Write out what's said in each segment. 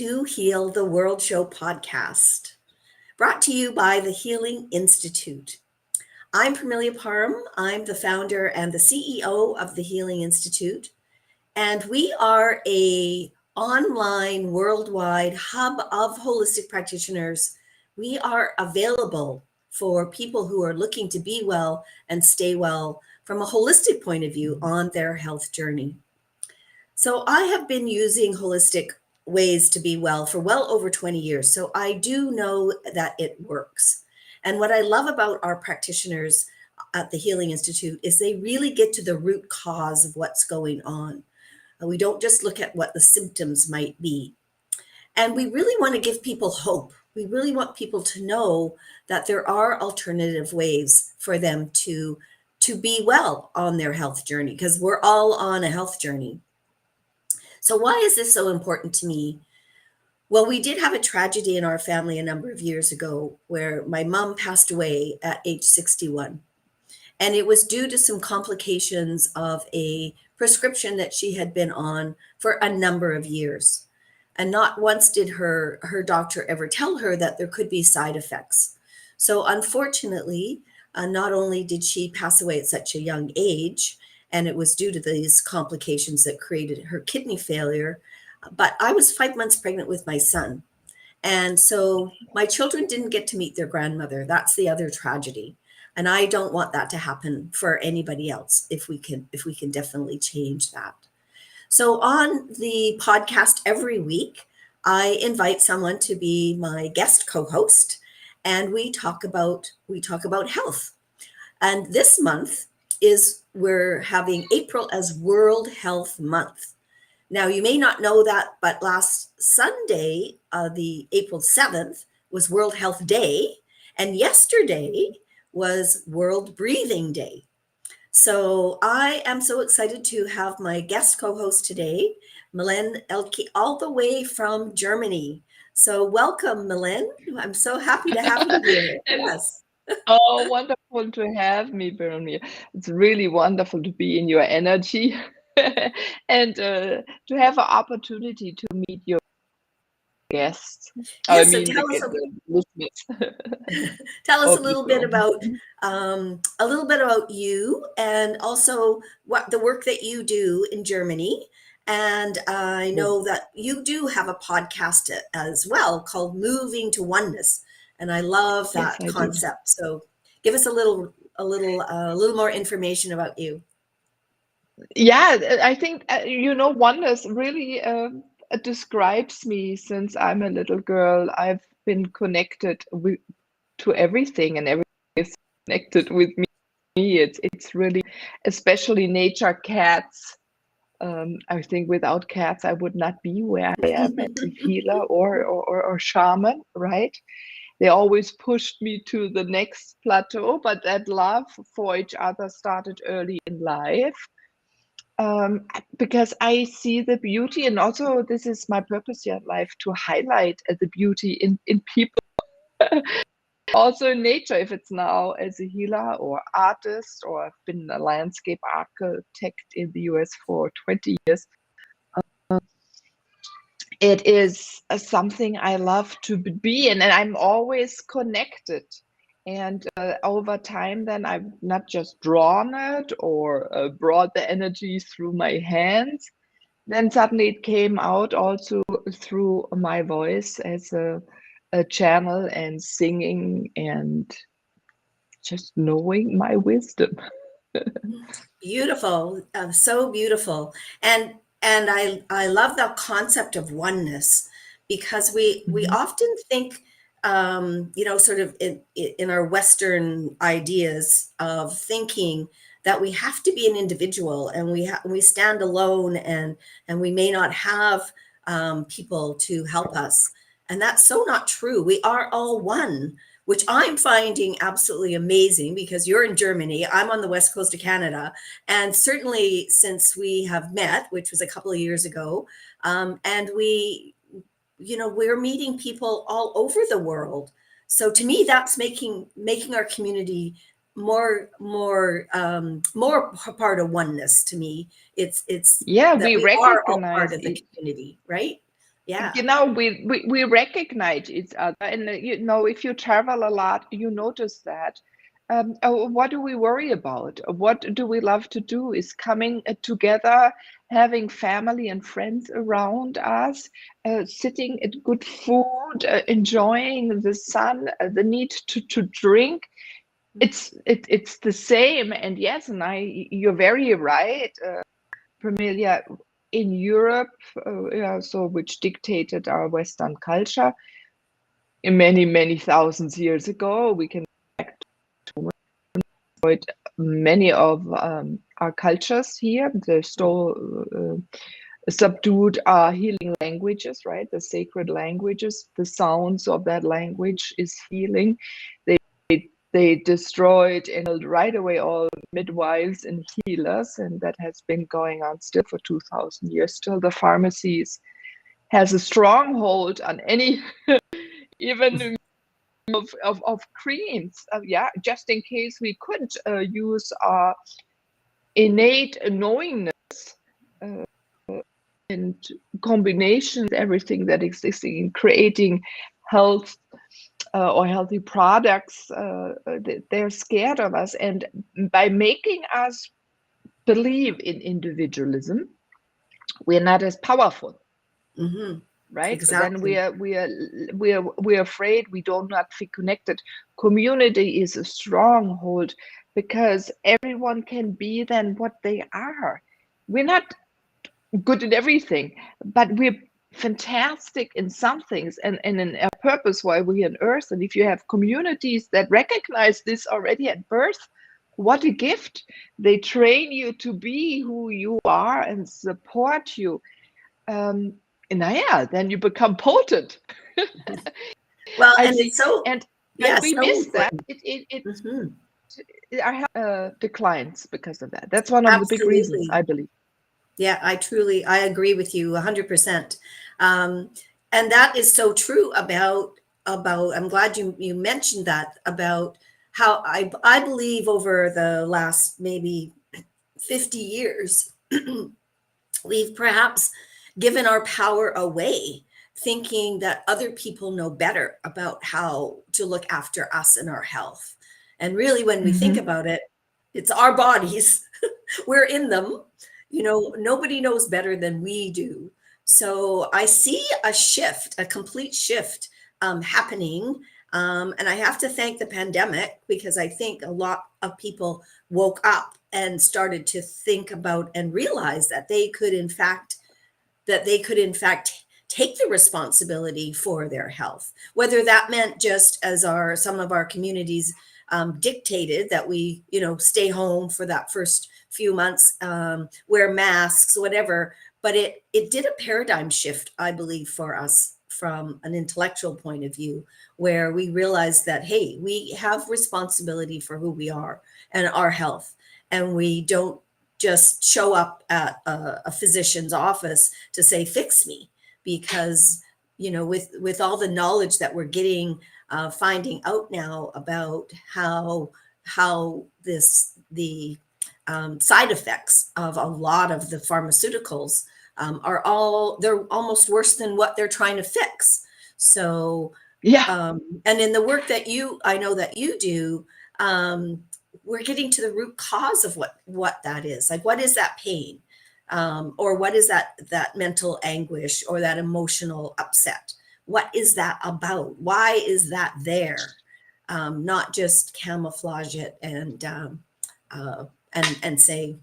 to Heal the World Show podcast, brought to you by the Healing Institute. I'm Parmelia Parham. I'm the founder and the CEO of the Healing Institute, and we are a online worldwide hub of holistic practitioners. We are available for people who are looking to be well and stay well from a holistic point of view on their health journey. So I have been using holistic ways to be well for well over 20 years. So I do know that it works. And what I love about our practitioners at the Healing Institute is they really get to the root cause of what's going on. We don't just look at what the symptoms might be. And we really want to give people hope. We really want people to know that there are alternative ways for them to be well on their health journey, because we're all on a health journey. So why is this so important to me? Well, we did have a tragedy in our family a number of years ago where my mom passed away at age 61. And it was due to some complications of a prescription that she had been on for a number of years. And not once did her doctor ever tell her that there could be side effects. So unfortunately, not only did she pass away at such a young age, and it was due to these complications that created her kidney failure, but I was 5 months pregnant with my son. And so my children didn't get to meet their grandmother. That's the other tragedy. And I don't want that to happen for anybody else if we can definitely change that. So on the podcast every week, I invite someone to be my guest co-host, and we talk about health. And this month we're having April as World Health Month. Now, you may not know that, but last Sunday, the April 7th, was World Health Day, and yesterday was World Breathing Day. So I am so excited to have my guest co-host today, Mylène Elke, all the way from Germany. So welcome, Mylène. I'm so happy to have you here. Yes. Oh, wonderful to have me, Bernie. It's really wonderful to be in your energy and to have an opportunity to meet your guests. Yes, so tell us listeners. tell us a little bit about you, and also what the work that you do in Germany. And I know that you do have a podcast as well called Moving to Oneness, and I love that concept. So give us a little more information about you. Yeah, I think oneness really describes me. Since I'm a little girl, I've been connected to everything, and everything is connected with me. It's really, especially nature, cats. I think without cats, I would not be where I am as a healer or shaman, right? They always pushed me to the next plateau, but that love for each other started early in life. Because I see the beauty, and also this is my purpose here in life, to highlight the beauty in people. Also in nature, if it's now as a healer or artist, or I've been a landscape architect in the US for 20 years. It is something I love to be in, and I'm always connected. And over time, then I've not just drawn it or brought the energy through my hands. Then suddenly it came out also through my voice as a channel, and singing, and just knowing my wisdom. Beautiful, so beautiful, and I love the concept of oneness, because we often think, sort of in our Western ideas of thinking that we have to be an individual, and we stand alone, and we may not have people to help us, and that's so not true. We are all one, which I'm finding absolutely amazing, because you're in Germany, I'm on the west coast of Canada, and certainly since we have met, which was a couple of years ago, and we're meeting people all over the world. So to me, that's making our community more part of oneness. To me, it's Yeah, that we we are all part recognize of the community, right? Yeah. We recognize each other, and if you travel a lot, you notice that. What do we worry about? What do we love to do? Is coming together, having family and friends around us, sitting at good food, enjoying the sun, the need to drink. It's the same. And yes, and you're very right, Pamelia. In Europe, so which dictated our Western culture in many thousands years ago, we can avoid many of our cultures here. They're still subdued our healing languages, right? The sacred languages, the sounds of that language is healing. They destroyed and killed right away all midwives and healers, and that has been going on still for 2,000 years. Still, the pharmacies has a stronghold on any, even of creams. Just in case we couldn't use our innate knowingness and combinations, everything that exists in creating health or healthy products. They're scared of us, and by making us believe in individualism, we're not as powerful. Mm-hmm. Right? Exactly. Then we're afraid, we do not feel connected. Community is a stronghold because everyone can be then what they are. We're not good at everything, but we're fantastic in some things, and in a purpose why we're on earth. And if you have communities that recognize this already at birth, what a gift. They train you to be who you are and support you. And then you become potent. Well, I and see. it's so, And yeah, we so miss that. important. Our health declines because of that. That's one of the big reasons, Absolutely. I believe. Yeah, I agree with you 100%. And that is so true about, I'm glad you mentioned that, about how I believe over the last maybe 50 years, we've perhaps given our power away, thinking that other people know better about how to look after us and our health. And really, when we think Mm-hmm. about it, it's our bodies. We're in them. Nobody knows better than we do. So I see a shift, a complete shift happening. And I have to thank the pandemic, because I think a lot of people woke up and started to think about and realize that they could in fact take the responsibility for their health, whether that meant, just as some of our communities dictated, that we stay home for that first few months, wear masks, whatever. But it did a paradigm shift, I believe, for us from an intellectual point of view, where we realized that, hey, we have responsibility for who we are and our health, and we don't just show up at a physician's office to say, fix me, because with all the knowledge that we're getting, finding out now about how the side effects of a lot of the pharmaceuticals they're almost worse than what they're trying to fix. So Yeah. and in the work that I know that you do, we're getting to the root cause of what that is. Like, what is that pain? Or what is that mental anguish or that emotional upset? What is that about? Why is that there? Not just camouflage it and say,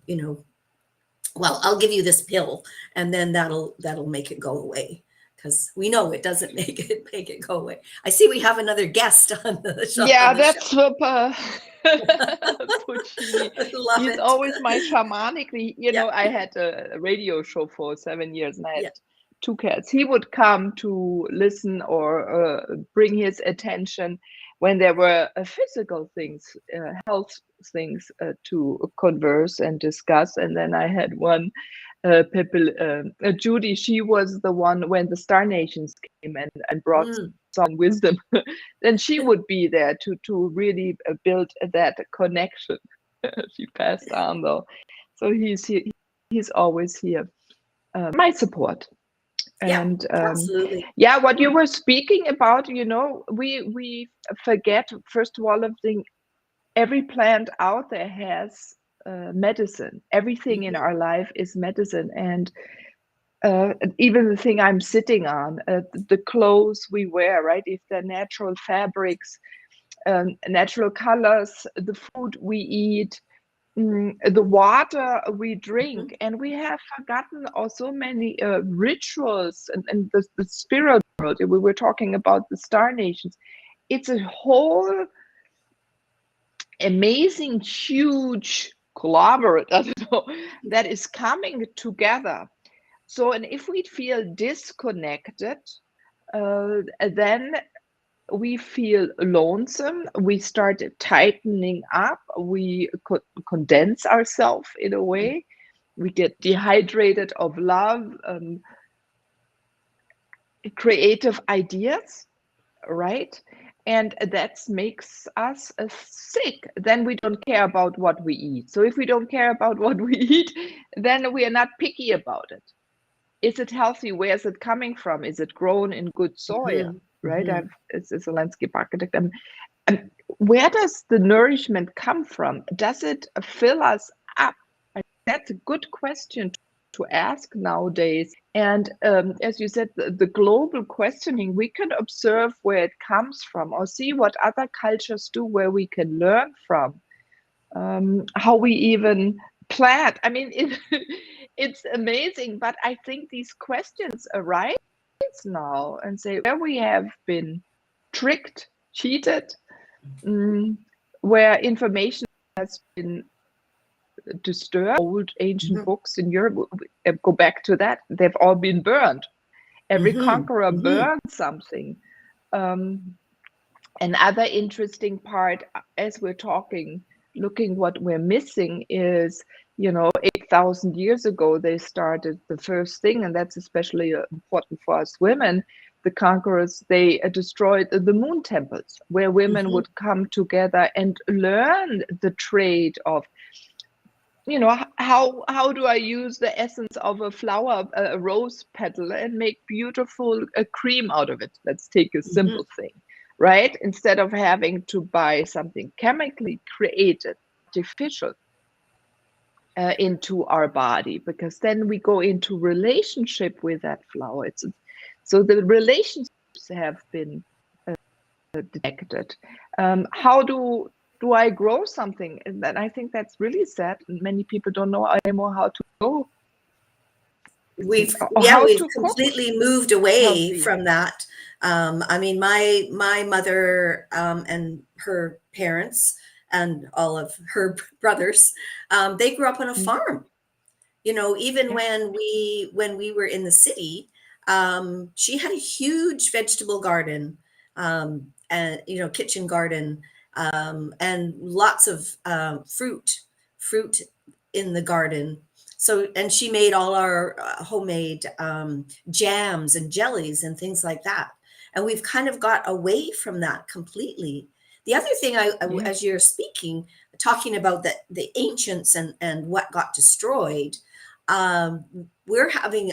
well, I'll give you this pill and then that'll make it go away, because we know it doesn't make it go away. I see we have another guest on the show. Yeah, that's Puccini. Love He's it. always my shamanic. Yeah. I had a radio show for 7 years, and I had Yeah. 2 cats. He would come to listen or bring his attention when there were physical things, health things to converse and discuss. And then I had one, Judy. She was the one when the Star Nations came and brought some wisdom. Then she would be there to really build that connection. She passed on though, so he's always here, my support. Yeah, And absolutely. yeah, what you were speaking about, you know, we forget, first of all, of thing, every plant out there has medicine. Everything in Mhm. our life is medicine. And even the thing I'm sitting on, the clothes we wear, right? If they're natural fabrics, natural colors, the food we eat, the water we drink, Mhm. and we have forgotten also many rituals and the spirit world. We were talking about the star nations. It's a whole amazing, huge conglomerate, I don't know, that is coming together. So, and if we feel disconnected, then we feel lonesome, we start tightening up, we condense ourselves in a way, we get dehydrated of love, creative ideas, right? And that makes us sick. Then we don't care about what we eat. So if we don't care about what we eat, then we are not picky about it. Is it healthy? Where is it coming from? Is it grown in good soil? Mhm. Right? Mhm. It's a landscape architect. And where does the nourishment come from? Does it fill us up? That's a good question to ask nowadays. And as you said, the global questioning, we can observe where it comes from or see what other cultures do where we can learn from. How we even plant. I mean, it's amazing, but I think these questions arise now and say where we have been tricked, cheated, where information has been disturbed. Old ancient Mhm. books in Europe, go back to that, they've all been burned. Every Mhm. conqueror Mhm. burned something. Another interesting part, as we're talking, looking what we're missing is, you know, 8,000 years ago, they started the first thing, and that's especially important for us women. The conquerors, they destroyed the moon temples, where women Mhm. would come together and learn the trade of, you know, how do I use the essence of a flower, a rose petal, and make beautiful cream out of it? Let's take a Mhm. simple thing, right? Instead of having to buy something chemically created, artificial, into our body, because then we go into relationship with that flower. So the relationships have been detected. How do I grow something? And then I think that's really sad. Many people don't know anymore how to grow or how We've to cook completely moved away healthy. from that. I mean, my mother and her parents and all of her brothers, they grew up on a Mm, farm. You know, even yeah. when we were in the city, she had a huge vegetable garden, and you know, kitchen garden, and lots of fruit in the garden. So, and she made all our homemade jams and jellies and things like that. And we've kind of got away from that completely. The other thing, Yeah. as you're speaking, talking about the ancients and what got destroyed, we're having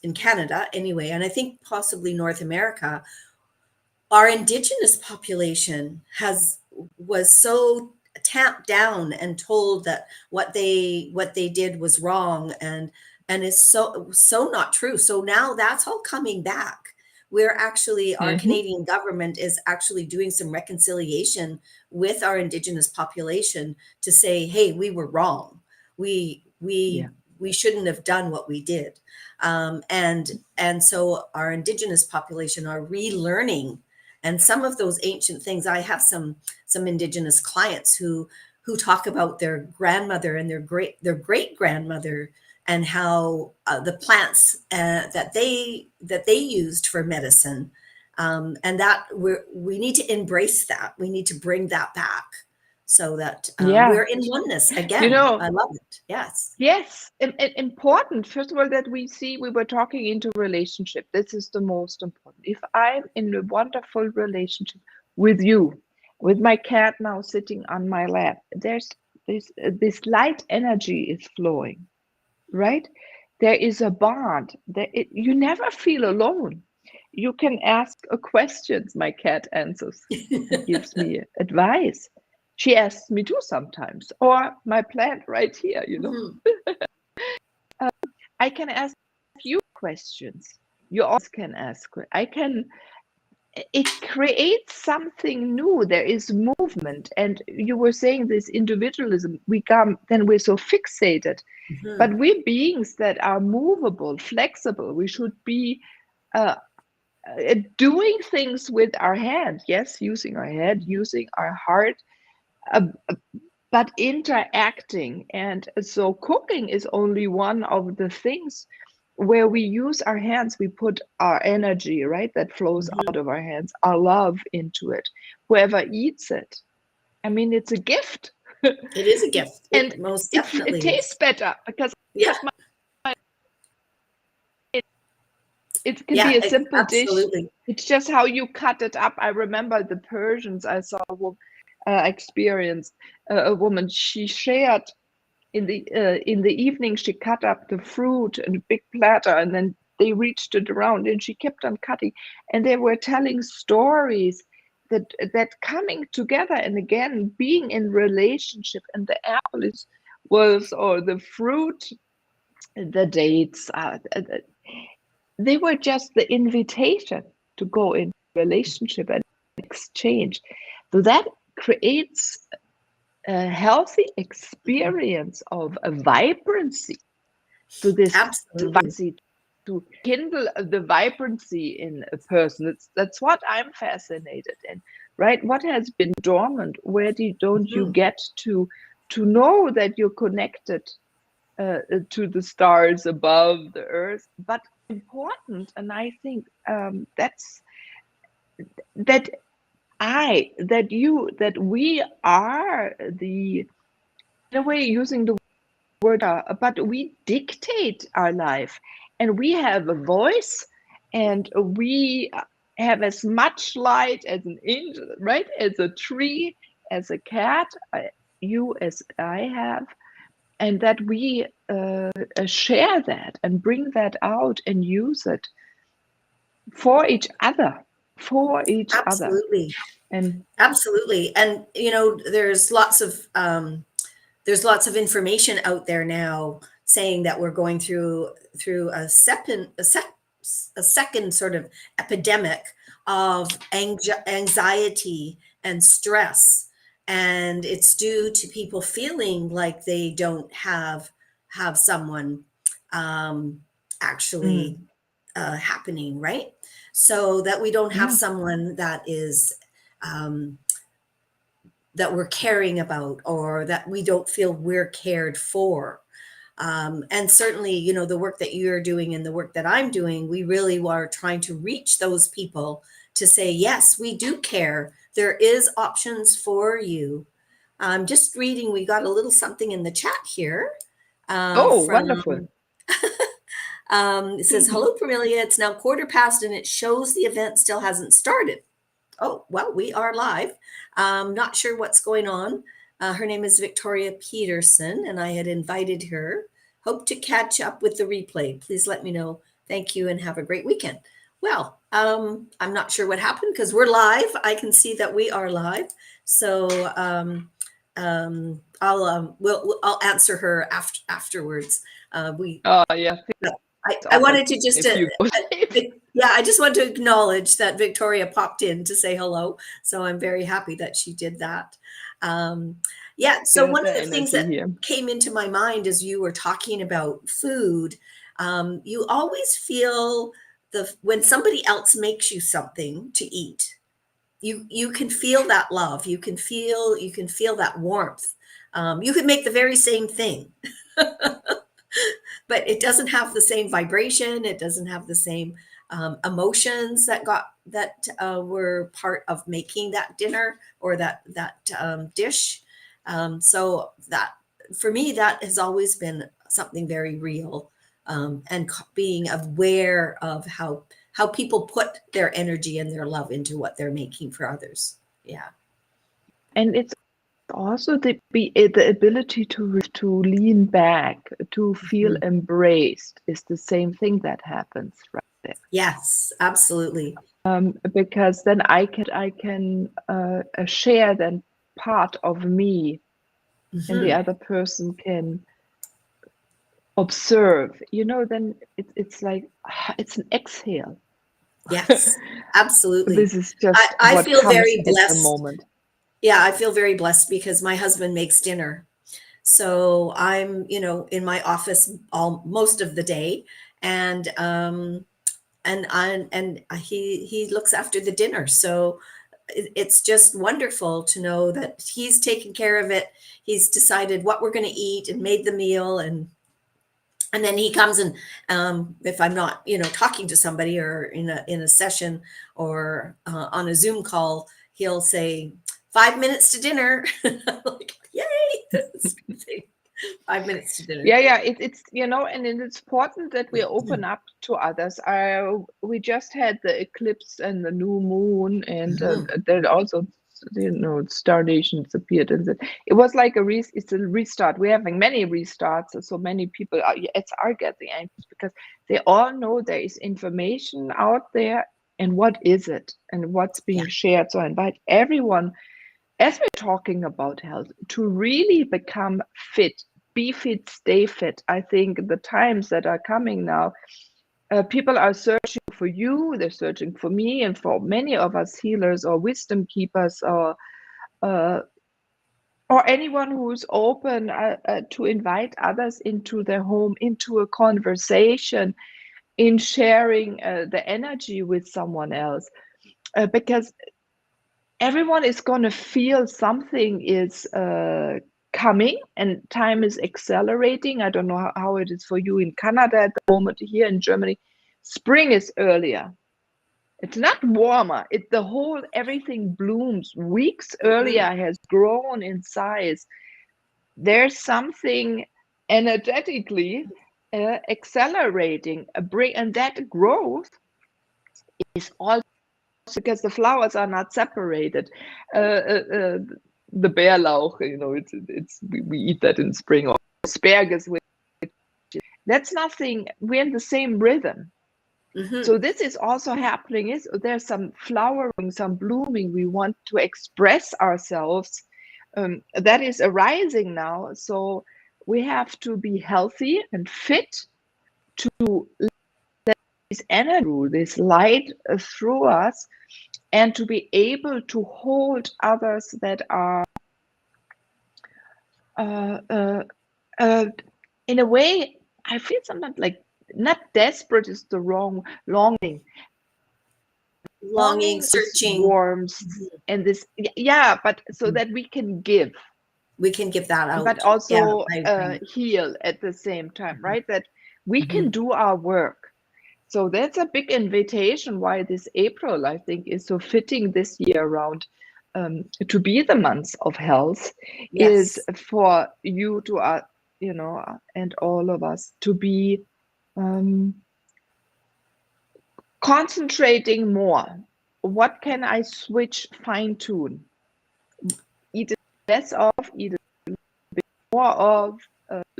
in Canada anyway, and I think possibly North America, our indigenous population has was so tamped down and told that what they did was wrong, and is so not true. So now that's all coming back. We're actually, our Hmm. Canadian government is actually doing some reconciliation with our indigenous population to say, hey, we were wrong. We Yeah. we we shouldn't have done what we did. And so our indigenous population are relearning, and some of those ancient things. I have some indigenous clients who talk about their grandmother and their great grandmother, and how the plants that they used for medicine, and that we need to embrace that. We need to bring that back so that Yeah. we're in oneness You again. know, I love it. Yes. yes, important. First of all, that we see we were talking into relationship. This is the most important. If I'm in a wonderful relationship with you, with my cat now sitting on my lap, there's this light energy is flowing, right? there is a bond. You never feel alone. You can ask questions. My cat answers and gives me advice. She asks me too sometimes, or my plant right here, I can ask you questions. You also can ask. It creates something new. There is movement. And you were saying this individualism, then we're so fixated. But we're beings that are movable, flexible. We should be doing things with our hand. Yes, using our head, using our heart, but interacting. And so cooking is only one of the things where we use our hands. We put our energy, right, that flows out of our hands, our love into it. Whoever eats it, I mean, it's a gift. It is a gift. And most definitely it tastes better because it can be a simple dish. It's just how you cut it up. I remember the Persians. I saw experienced a woman. She shared in the evening. She cut up the fruit in a big platter, and then they reached it around, and she kept on cutting. And they were telling stories that coming together and again being in relationship. And the apple or the fruit, the dates. They were just the invitation to go in relationship and exchange. So that creates a healthy experience of a vibrancy. To this vibrancy, to kindle the vibrancy in a person. That's what I'm fascinated in, right? What has been dormant? Where don't you get to know that you're connected to the stars above the earth? But important, and I think that we are in a way, using the word, but we dictate our life, and we have a voice, and we have as much light as an angel, right? As a tree, as a cat, you as I have. And that we share that and bring that out and use it for each other, Absolutely. And absolutely. And there's lots of information out there now saying that we're going through a second sort of epidemic of anxiety and stress. And it's due to people feeling like they don't have someone actually happening, right? So that we don't have someone that is that we're caring about, or that we don't feel we're cared for. And certainly, the work that you're doing and the work that I'm doing, we really are trying to reach those people to say, yes, we do care. There is options for you. I'm just reading, we got a little something in the chat here. Wonderful. It says, hello, Parmelia. It's now 1:15 and it shows the event still hasn't started. Oh, well, we are live. Not sure what's going on. Her name is Victoria Peterson, and I had invited her. Hope to catch up with the replay. Please let me know. Thank you, and have a great weekend. Well, I'm not sure what happened because we're live. I can see that we are live. So I'll answer her afterwards. I wanted to just I just want to acknowledge that Victoria popped in to say hello. So I'm very happy that she did that. So one of the things that came into my mind as you were talking about food, you always feel when somebody else makes you something to eat, you can feel that love. You can feel that warmth. You could make the very same thing. But it doesn't have the same vibration. It doesn't have the same emotions that were part of making that dinner or that dish. So that, for me, that has always been something very real, and being aware of how people put their energy and their love into what they're making for others. Yeah. And it's Also the ability to lean back, to feel Mhm. embraced is the same thing that happens right there. Yes, absolutely. Because then I can share then part of me, and the Mhm. other person can observe. Then it's like it's an exhale. Yes, absolutely. This is just I what feel comes very at the blessed. moment. Yeah, I feel very blessed because my husband makes dinner. So I'm, in my office all most of the day, and he looks after the dinner. So it's just wonderful to know that he's taken care of it. He's decided what we're going to eat and made the meal, and then he comes and if I'm not talking to somebody or in a session or on a Zoom call, he'll say 5 minutes to dinner. Like, yay. It's a good thing. 5 minutes to dinner. Yeah, it's and it's important that we open up to others. We just had the eclipse and the new moon, and Mhm. then also star nations appeared, and it was like it's a restart. We're having many restarts, so many people are getting anxious because they all know there is information out there, and what is it, and what's Yeah. being shared. So I invite everyone, as we're talking about health, to really become fit, be fit, stay fit. I think the times that are coming now, people are searching for you, they're searching for me, and for many of us healers or wisdom keepers uh, or anyone who's open to invite others into their home, into a conversation, in sharing the energy with someone else. Because everyone is going to feel something is coming, and time is accelerating. I don't know how it is for you in Canada at the moment. Here in Germany, spring is earlier. It's not warmer. Everything blooms weeks earlier, Mhm. has grown in size. There's something energetically accelerating, and that growth is all because the flowers are not separated. Uh, uh, uh, the Bärlauch, we eat that in spring, or asparagus. That's nothing. We're in the same rhythm. So Mhm. this is also happening. There's some flowering, some blooming. We want to express ourselves. That is arising now. So we have to be healthy and fit to let this energy, this light through us, and to be able to hold others that are uh, uh, uh, in a way, I feel sometimes like not desperate is the wrong longing. Longing, Longing is searching. warmth, Mhm. and this, yeah, but so that we can give, We can give that but out. Yeah, also I agree. heal at the same time, Mhm. right? That we can Mhm. do our work. So that's a big invitation why this April, I think, is so fitting this year around, to be the month of health, is Yes. for you to, and all of us to be um, concentrating more. What can I switch, fine tune? Eat less of, eat more of,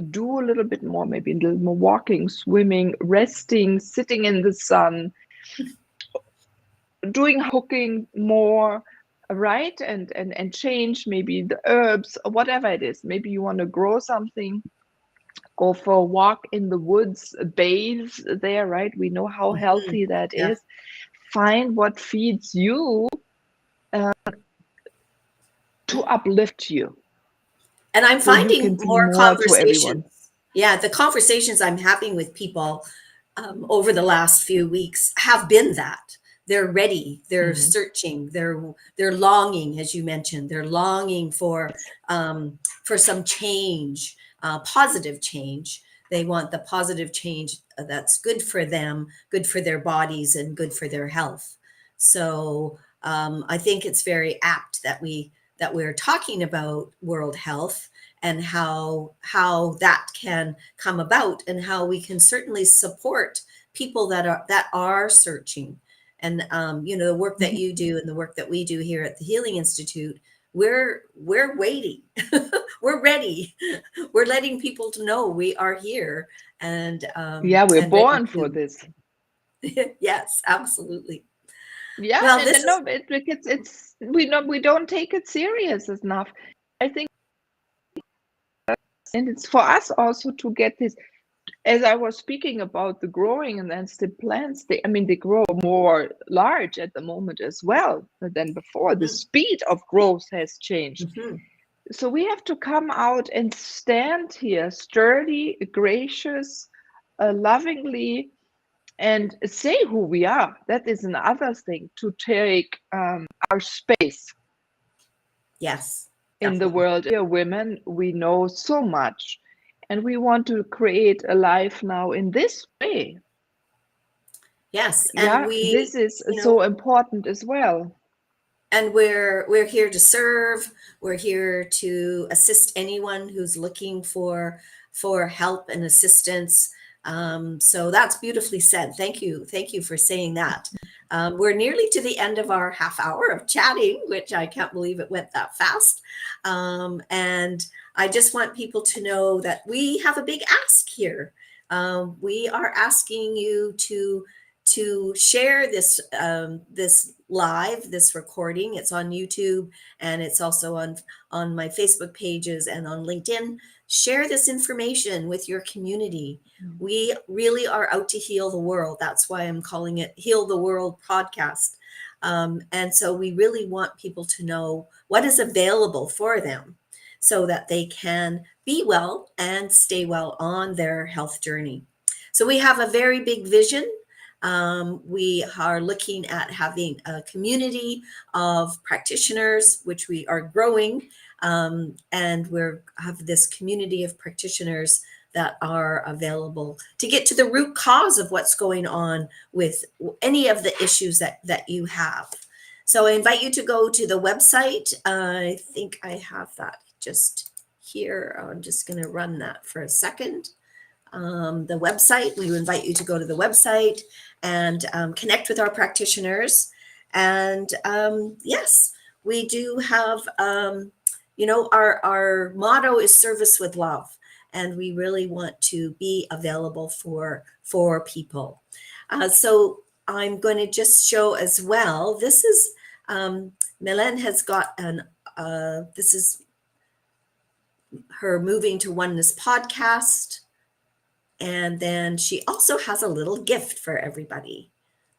do a little bit more, maybe a little more walking, swimming, resting, sitting in the sun, doing cooking more, right? And change maybe the herbs or whatever it is. Maybe you want to grow something, go for a walk in the woods, bathe there, right? We know how Mhm. healthy that Yeah. is. Find what feeds you to uplift you, And I'm so you finding can be more more to conversations. everyone. Yeah, the conversations I'm having with people over the last few weeks have been that they're ready, they're Mhm. searching, they're longing, as you mentioned, they're longing for some change, positive change. They want the positive change that's good for them, good for their bodies, and good for their health. So I think it's very apt that we're talking about World Health and how that can come about and how we can certainly support people that are searching. And the work that Mhm. you do and the work that we do here at the Healing Institute, we're waiting. We're ready. We're letting people to know we are here Yeah, we're and ready born for to. this. Yes, absolutely. Yeah, Well, and this is no, it's we don't take it serious enough. I think, and it's for us also to get this. As I was speaking about the growing and then the plants, they grow more large at the moment as well than before. The speed of growth has changed. Mhm. So we have to come out and stand here sturdy, gracious, lovingly, and say who we are. That is another thing, to take our space Yes, in the definitely. world. We are women, we know so much, and we want to create a life now in this way. Yes, and Yeah, this is so important as well. and we're here to serve. We're here to assist anyone who's looking for help and assistance. So that's beautifully said. Thank you for saying that. We're nearly to the end of our half hour of chatting, which I can't believe it went that fast. And I just want people to know that we have a big ask here. We are asking you to share this live, this recording. It's on YouTube, and it's also on my Facebook pages and on LinkedIn. Share this information with your community. We really are out to heal the world. That's why I'm calling it Heal the World Podcast. And so we really want people to know what is available for them so that they can be well and stay well on their health journey. So we have a very big vision. We are looking at having a community of practitioners, which we are growing, and we have this community of practitioners that are available to get to the root cause of what's going on with any of the issues that you have. So I invite you to go to the website. I think I have that just here. I'm just going to run that for a second. The website, we invite you to go to the website and connect with our practitioners. And yes, we do have, our motto is service with love. And we really want to be available for people. So I'm going to just show as well. This is, Mylène has got this is her Moving to Oneness podcast. And then she also has a little gift for everybody.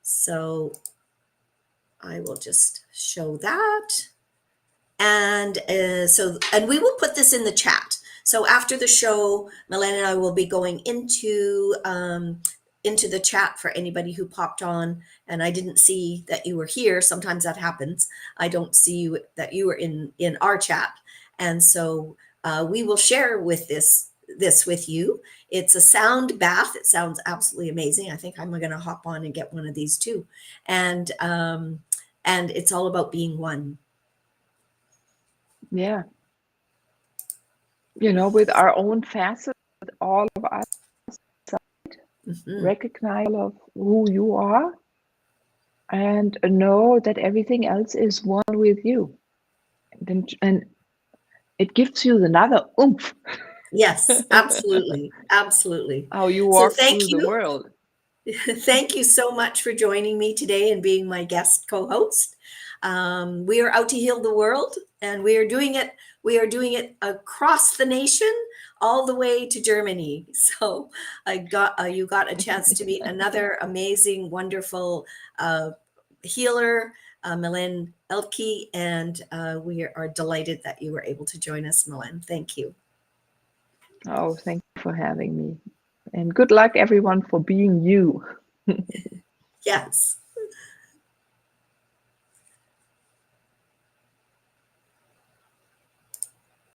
So I will just show that. And and we will put this in the chat. So after the show, Mylène and I will be going into the chat for anybody who popped on. And I didn't see that you were here. Sometimes that happens. I don't see that you were in our chat. And so we will share with this with you. It's a sound bath. It sounds absolutely amazing. I think I'm going to hop on and get one of these too. And it's all about being one. Yeah. With our own facets, all of us recognize of who you are and know that everything else is one with you. And it gives you another oomph. Yes, absolutely. Absolutely. How you So walk thank through the you. world. Thank you so much for joining me today and being my guest co-host. We are out to heal the world, and we are doing it. We are doing it across the nation, all the way to Germany. So you got a chance to meet another amazing, wonderful healer, Mylène Elke, and we are delighted that you were able to join us, Mylène. Thank you. Oh, thank you for having me. And good luck, everyone, for being you. Yes.